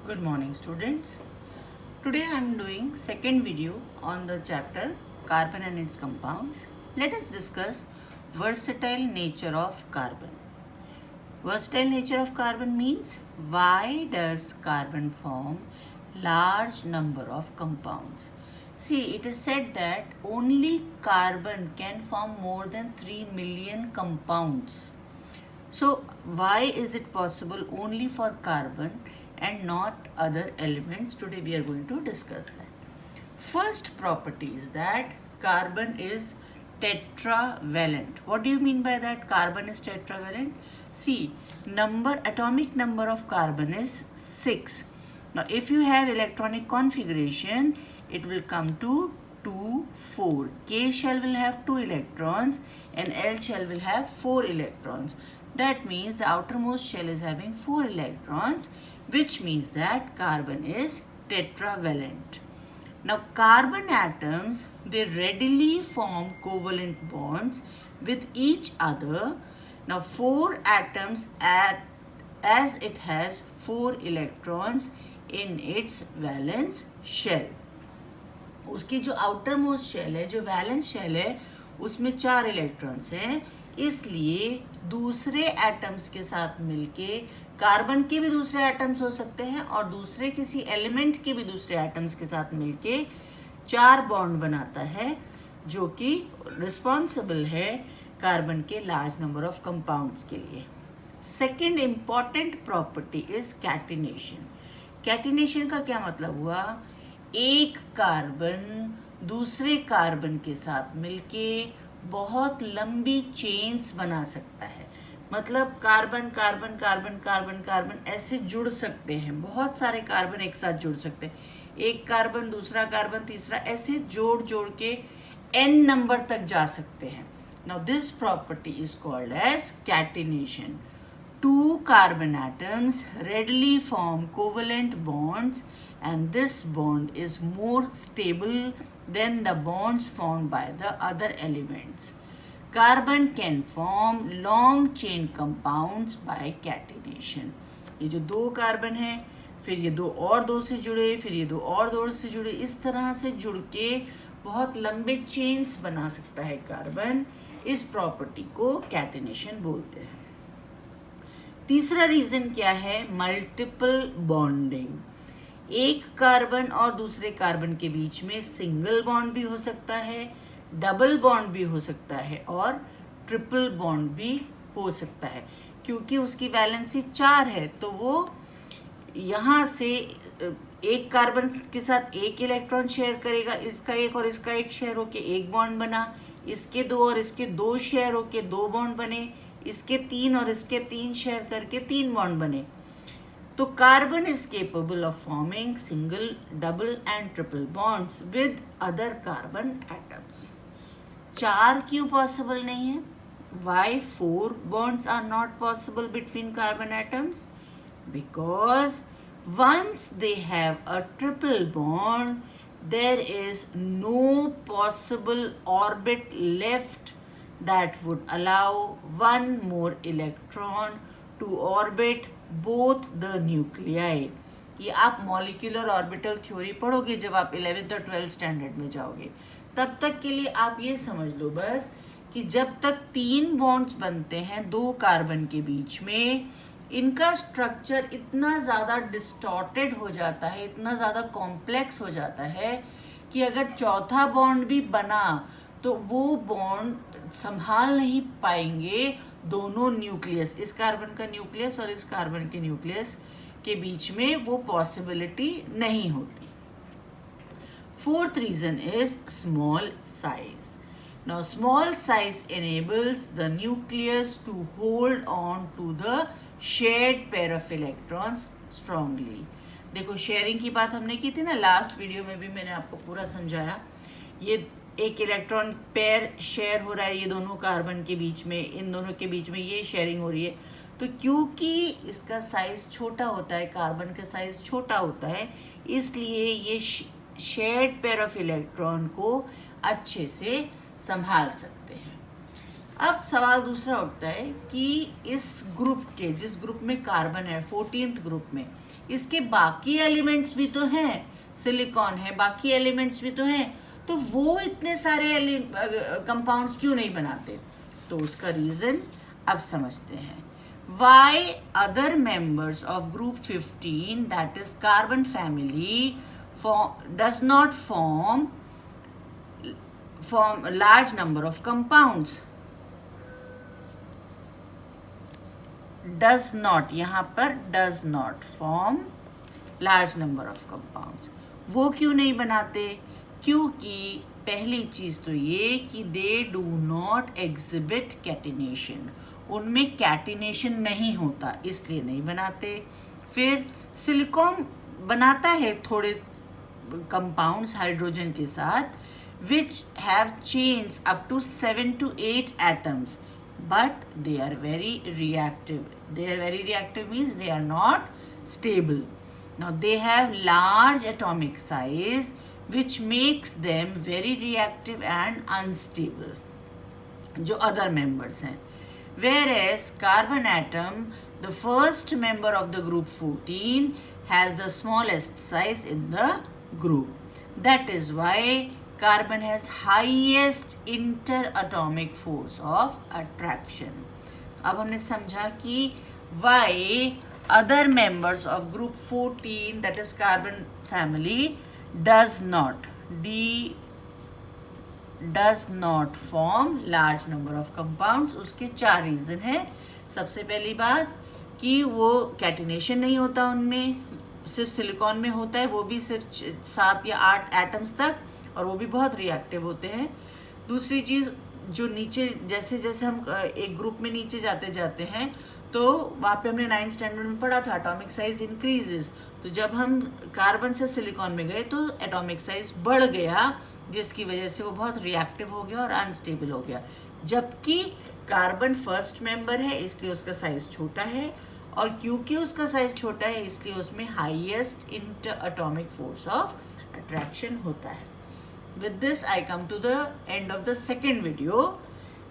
Good morning, students. Today I am doing second video on the chapter carbon and its compounds. Let us discuss versatile nature of carbon. Versatile nature of carbon means why does carbon form large number of compounds? See, it is said that only carbon can form more than 3 million compounds. So why is it possible only for carbon and not other elements? Today we are going to discuss that. First property is that carbon is tetravalent. What do you mean by that? Carbon is tetravalent. See, atomic number of carbon is 6. Now if you have electronic configuration, it will come to 2, 4. K shell will have 2 electrons and L shell will have 4 electrons. That means the outermost shell is having 4 electrons, which means that carbon is tetravalent. Now carbon atoms, they readily form covalent bonds with each other. Now 4 atoms as it has 4 electrons in its valence shell. उसकी जो outer most shell है, जो valence shell है, उसमें 4 electrons हैं. इसलिए दूसरे atoms के साथ मिलके कार्बन के भी दूसरे एटम्स हो सकते हैं और दूसरे किसी एलिमेंट के भी दूसरे एटम्स के साथ मिलके 4 बॉन्ड बनाता है, जो कि रिस्पॉन्सिबल है कार्बन के लार्ज नंबर ऑफ कंपाउंड्स के लिए. Second important property is catenation. Catenation का क्या मतलब हुआ? एक कार्बन दूसरे कार्बन के साथ मिलके बहुत लंबी चेन्स बना सकता है. मतलब carbon carbon carbon carbon carbon ऐसे जुड़ सकते हैं. बहुत सारे कार्बन एक साथ जुड़ सकते हैं. एक कार्बन दूसरा कार्बन तीसरा ऐसे जोड़ जोड़ के n नंबर तक जा सकते हैं. Now this property is called as catenation. 2 carbon atoms readily form covalent bonds, and this bond is more stable than the bonds formed by the other elements. Carbon can form long chain compounds by catenation. ये जो 2 carbon है, फिर ये 2 और 2 से जुड़े, फिर ये 2 और 2 से जुड़े, इस तरह से जुड़ के बहुत लंबे चेन्स बना सकता है कार्बन. इस प्रॉपर्टी को कैटेनेशन बोलते हैं. तीसरा रीजन क्या है? Multiple bonding. एक कार्बन और दूसरे कार्बन के बीच में सिंगल बॉन्ड भी हो सकता है, डबल बॉन्ड भी हो सकता है और ट्रिपल बॉन्ड भी हो सकता है. क्योंकि उसकी वैलेंसी 4 है, तो वो यहाँ से एक कार्बन के साथ एक इलेक्ट्रॉन शेयर करेगा, इसका एक और इसका एक शेयर होके एक बॉन्ड बना, इसके 2 और इसके 2 शेयर होके 2 बॉन्ड बने, इसके 3 और इसके 3 शेयर करके 3 बॉन्ड बने. तो carbon is capable of forming single, double and triple bonds with other carbon atoms. 4 क्यों पॉसिबल नहीं है? Why 4 bonds are not possible between carbon atoms? Because once they have a triple bond, there is no possible orbit left that would allow one more electron to orbit both the nuclei. ये आप molecular orbital theory पढ़ोगे जब आप 11th और 12th standard में जाओगे. तब तक के लिए आप ये समझ लो बस कि जब तक 3 बॉन्ड्स बनते हैं 2 कार्बन के बीच में, इनका स्ट्रक्चर इतना ज़्यादा डिस्टॉर्टेड हो जाता है, इतना ज़्यादा कॉम्प्लेक्स हो जाता है कि अगर चौथा बॉन्ड भी बना तो वो बॉन्ड संभाल नहीं पाएंगे दोनों न्यूक्लियस, इस कार्बन का न्यूक्लियस और इस कार्बन के न्यूक्लियस के बीच में वो पॉसिबिलिटी नहीं होती. Fourth reason is small size. Now small size enables the nucleus to hold on to the shared pair of electrons strongly. देखो शेयरिंग की बात हमने की थी ना लास्ट वीडियो में भी, मैंने आपको पूरा समझाया. ये एक इलेक्ट्रॉन पेयर शेयर हो रहा है ये दोनों कार्बन के बीच में, इन दोनों के बीच में ये शेयरिंग हो रही है. तो क्योंकि इसका साइज छोटा होता है, कार्बन का साइज छोटा होता है, इसलिए ये शेयर्ड पेयर ऑफ इलेक्ट्रॉन को अच्छे से संभाल सकते हैं. अब सवाल दूसरा उठता है कि इस ग्रुप के, जिस ग्रुप में कार्बन है 14th ग्रुप में, इसके बाकी एलिमेंट्स भी तो हैं, सिलिकॉन है, बाकी एलिमेंट्स भी तो हैं, तो वो इतने सारे कंपाउंड्स क्यों नहीं बनाते? तो उसका रीज़न अब समझते हैं. Why other members of group 15, that is carbon family, does not form a large number of compounds? Does not, यहाँ पर does not form large number of compounds. वो क्यों नहीं बनाते? क्योंकि पहली चीज़ तो ये कि they do not exhibit catenation. उनमें कैटिनेशन नहीं होता, इसलिए नहीं बनाते. फिर सिलिकॉन बनाता है थोड़े कंपाउंड्स हाइड्रोजन के साथ, which have chains up to 7 to 8 atoms, but they are very reactive. They are very reactive means they are not stable. Now they have large atomic size, which makes them very reactive and unstable. जो other members हैं. Whereas carbon atom, the first member of the group 14, has the smallest size in the group. That is why carbon has highest interatomic force of attraction. अब हमने समझा कि why other members of group 14, that is carbon family, does not form large number of compounds. उसके 4 reason हैं. सबसे पहली बात कि वो कैटिनेशन नहीं होता, उनमें सिर्फ सिलिकॉन में होता है, वो भी सिर्फ 7 या 8 एटम्स तक, और वो भी बहुत रिएक्टिव होते हैं. दूसरी चीज़, जो नीचे जैसे जैसे हम एक ग्रुप में नीचे जाते जाते हैं, तो वहाँ पे हमने 9th स्टैंडर्ड में पढ़ा था एटॉमिक साइज इंक्रीजेस. तो जब हम कार्बन से सिलिकॉन में गए तो एटॉमिक साइज बढ़ गया, जिसकी वजह से वो बहुत रिएक्टिव हो गया और अनस्टेबल हो गया. जबकि कार्बन फर्स्ट मेंबर है, इसलिए उसका साइज छोटा है, और क्योंकि उसका साइज छोटा है इसलिए उसमें highest inter atomic force of attraction होता है. With this I come to the end of the second video.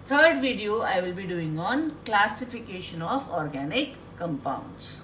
Third video I will be doing on classification of organic compounds.